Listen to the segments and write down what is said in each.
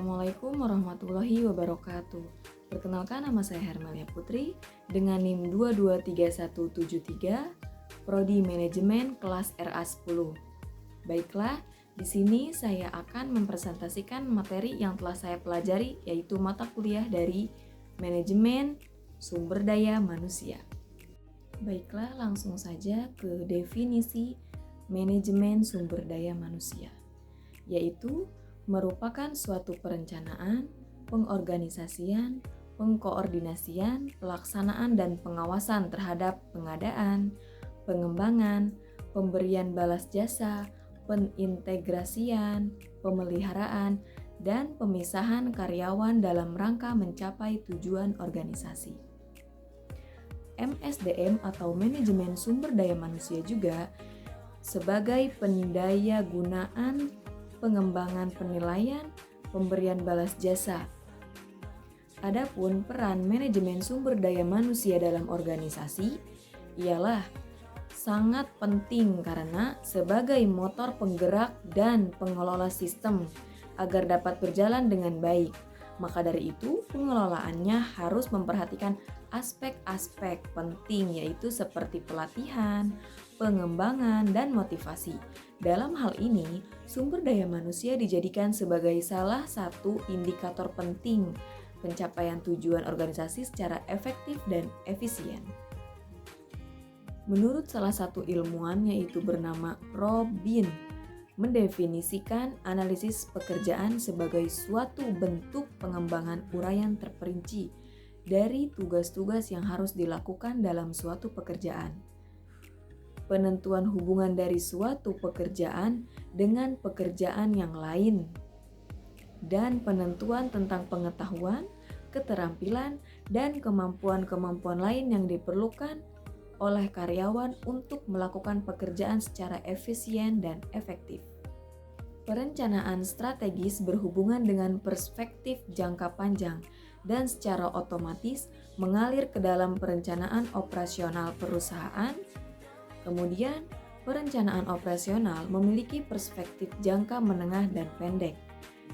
Assalamualaikum warahmatullahi wabarakatuh. Perkenalkan, nama saya Hermelia Putri dengan NIM 223173, Prodi Manajemen kelas RA10. Baiklah, di sini saya akan mempresentasikan materi yang telah saya pelajari, yaitu mata kuliah dari Manajemen Sumber Daya Manusia. Baiklah, langsung saja ke definisi manajemen sumber daya manusia, yaitu merupakan suatu perencanaan, pengorganisasian, pengkoordinasian, pelaksanaan dan pengawasan terhadap pengadaan, pengembangan, pemberian balas jasa, penintegrasian, pemeliharaan, dan pemisahan karyawan dalam rangka mencapai tujuan organisasi. MSDM atau Manajemen Sumber Daya Manusia juga sebagai pendaya gunaan, pengembangan penilaian, pemberian balas jasa. Adapun peran manajemen sumber daya manusia dalam organisasi ialah sangat penting karena sebagai motor penggerak dan pengelola sistem agar dapat berjalan dengan baik. Maka dari itu, pengelolaannya harus memperhatikan aspek-aspek penting, yaitu seperti pelatihan, pengembangan, dan motivasi. Dalam hal ini, sumber daya manusia dijadikan sebagai salah satu indikator penting pencapaian tujuan organisasi secara efektif dan efisien. Menurut salah satu ilmuwan, yaitu bernama Robin, mendefinisikan analisis pekerjaan sebagai suatu bentuk pengembangan uraian terperinci dari tugas-tugas yang harus dilakukan dalam suatu pekerjaan. Penentuan hubungan dari suatu pekerjaan dengan pekerjaan yang lain, dan penentuan tentang pengetahuan, keterampilan, dan kemampuan-kemampuan lain yang diperlukan oleh karyawan untuk melakukan pekerjaan secara efisien dan efektif. Perencanaan strategis berhubungan dengan perspektif jangka panjang dan secara otomatis mengalir ke dalam perencanaan operasional perusahaan. Kemudian, perencanaan operasional memiliki perspektif jangka menengah dan pendek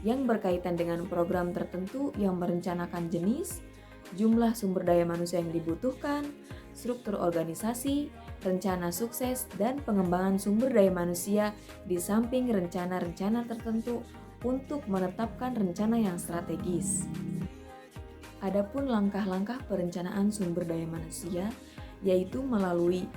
yang berkaitan dengan program tertentu yang merencanakan jenis, jumlah sumber daya manusia yang dibutuhkan, struktur organisasi, rencana sukses, dan pengembangan sumber daya manusia di samping rencana-rencana tertentu untuk menetapkan rencana yang strategis. Adapun langkah-langkah perencanaan sumber daya manusia yaitu melalui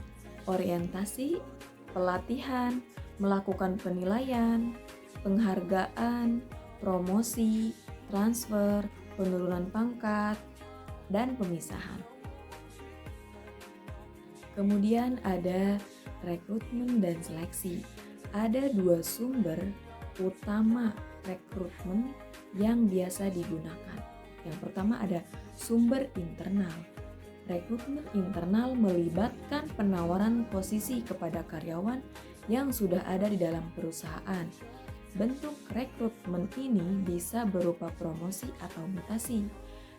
orientasi, pelatihan, melakukan penilaian, penghargaan, promosi, transfer, penurunan pangkat, dan pemisahan. Kemudian ada rekrutmen dan seleksi. Ada dua sumber utama rekrutmen yang biasa digunakan. Yang pertama ada sumber internal. Rekrutmen internal melibatkan penawaran posisi kepada karyawan yang sudah ada di dalam perusahaan. Bentuk rekrutmen ini bisa berupa promosi atau mutasi.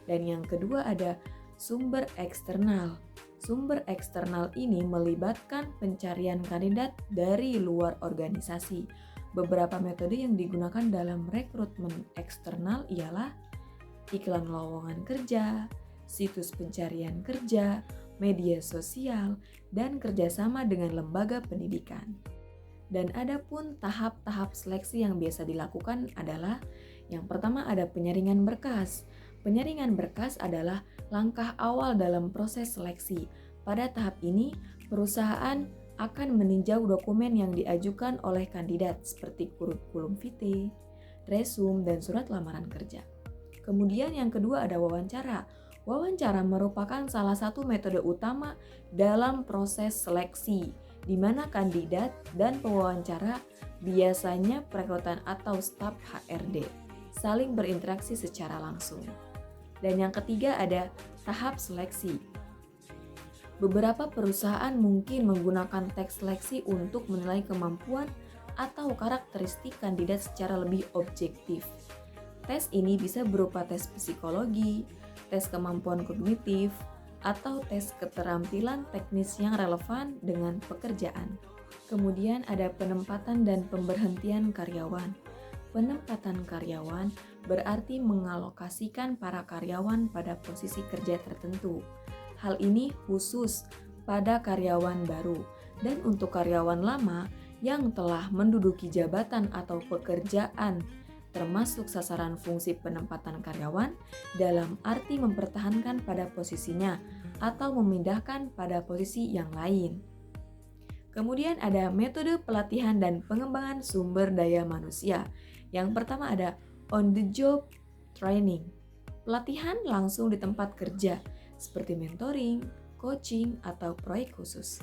Dan yang kedua ada sumber eksternal. Sumber eksternal ini melibatkan pencarian kandidat dari luar organisasi. Beberapa metode yang digunakan dalam rekrutmen eksternal ialah iklan lowongan kerja, situs pencarian kerja, media sosial, dan kerjasama dengan lembaga pendidikan. Dan ada pun tahap-tahap seleksi yang biasa dilakukan adalah yang pertama ada penyaringan berkas. Penyaringan berkas adalah langkah awal dalam proses seleksi. Pada tahap ini, perusahaan akan meninjau dokumen yang diajukan oleh kandidat seperti kurikulum vitae, resume, dan surat lamaran kerja. Kemudian yang kedua ada wawancara. Wawancara merupakan salah satu metode utama dalam proses seleksi, di mana kandidat dan pewawancara biasanya perekrutan atau staf HRD saling berinteraksi secara langsung. Dan yang ketiga ada tahap seleksi. Beberapa perusahaan mungkin menggunakan tes seleksi untuk menilai kemampuan atau karakteristik kandidat secara lebih objektif. Tes ini bisa berupa tes psikologi, tes kemampuan kognitif, atau tes keterampilan teknis yang relevan dengan pekerjaan. Kemudian ada penempatan dan pemberhentian karyawan. Penempatan karyawan berarti mengalokasikan para karyawan pada posisi kerja tertentu. Hal ini khusus pada karyawan baru dan untuk karyawan lama yang telah menduduki jabatan atau pekerjaan termasuk sasaran fungsi penempatan karyawan dalam arti mempertahankan pada posisinya atau memindahkan pada posisi yang lain. Kemudian ada metode pelatihan dan pengembangan sumber daya manusia. Yang pertama ada on the job training. Pelatihan langsung di tempat kerja seperti mentoring, coaching, atau proyek khusus.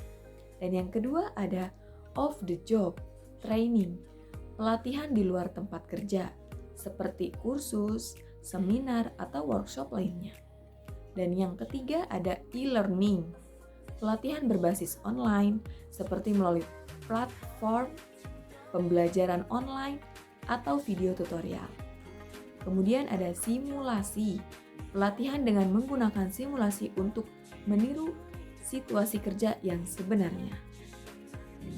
Dan yang kedua ada off the job training. Pelatihan di luar tempat kerja seperti kursus, seminar, atau workshop lainnya. Dan yang ketiga ada e-learning. Pelatihan berbasis online seperti melalui platform pembelajaran online atau video tutorial. Kemudian ada simulasi. Pelatihan dengan menggunakan simulasi untuk meniru situasi kerja yang sebenarnya.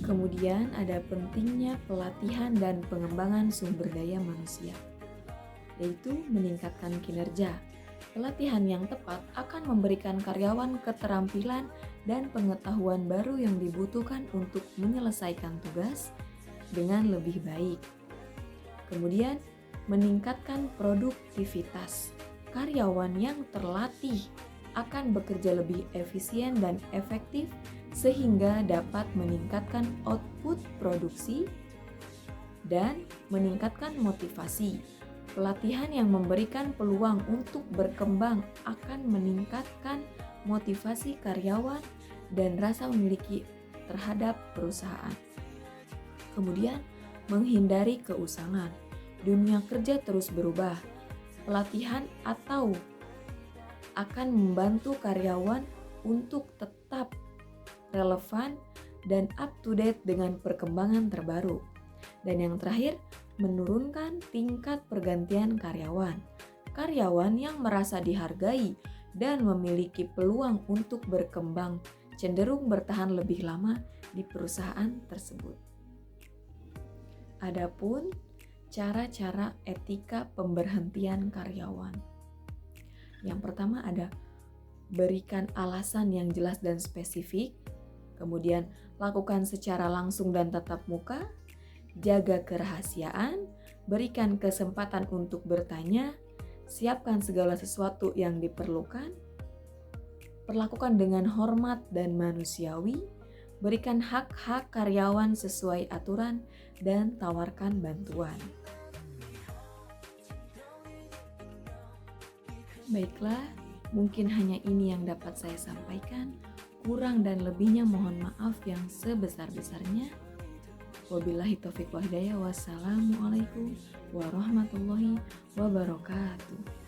Kemudian ada pentingnya pelatihan dan pengembangan sumber daya manusia, yaitu meningkatkan kinerja. Pelatihan yang tepat akan memberikan karyawan keterampilan dan pengetahuan baru yang dibutuhkan untuk menyelesaikan tugas dengan lebih baik. Kemudian, meningkatkan produktivitas. Karyawan yang terlatih akan bekerja lebih efisien dan efektif sehingga dapat meningkatkan output produksi dan meningkatkan motivasi. Pelatihan yang memberikan peluang untuk berkembang akan meningkatkan motivasi karyawan dan rasa memiliki terhadap perusahaan. Kemudian, menghindari keusangan. Dunia kerja terus berubah. Pelatihan atau akan membantu karyawan untuk tetap relevan dan up to date dengan perkembangan terbaru. Dan yang terakhir, menurunkan tingkat pergantian karyawan. Karyawan yang merasa dihargai dan memiliki peluang untuk berkembang cenderung bertahan lebih lama di perusahaan tersebut. Adapun cara-cara etika pemberhentian karyawan. Yang pertama ada berikan alasan yang jelas dan spesifik, kemudian lakukan secara langsung dan tatap muka, jaga kerahasiaan, berikan kesempatan untuk bertanya, siapkan segala sesuatu yang diperlukan, perlakukan dengan hormat dan manusiawi, berikan hak-hak karyawan sesuai aturan, dan tawarkan bantuan. Baiklah, mungkin hanya ini yang dapat saya sampaikan. Kurang dan lebihnya mohon maaf yang sebesar-besarnya. Wabillahi taufiq wal hidayah. Wassalamualaikum warahmatullahi wabarakatuh.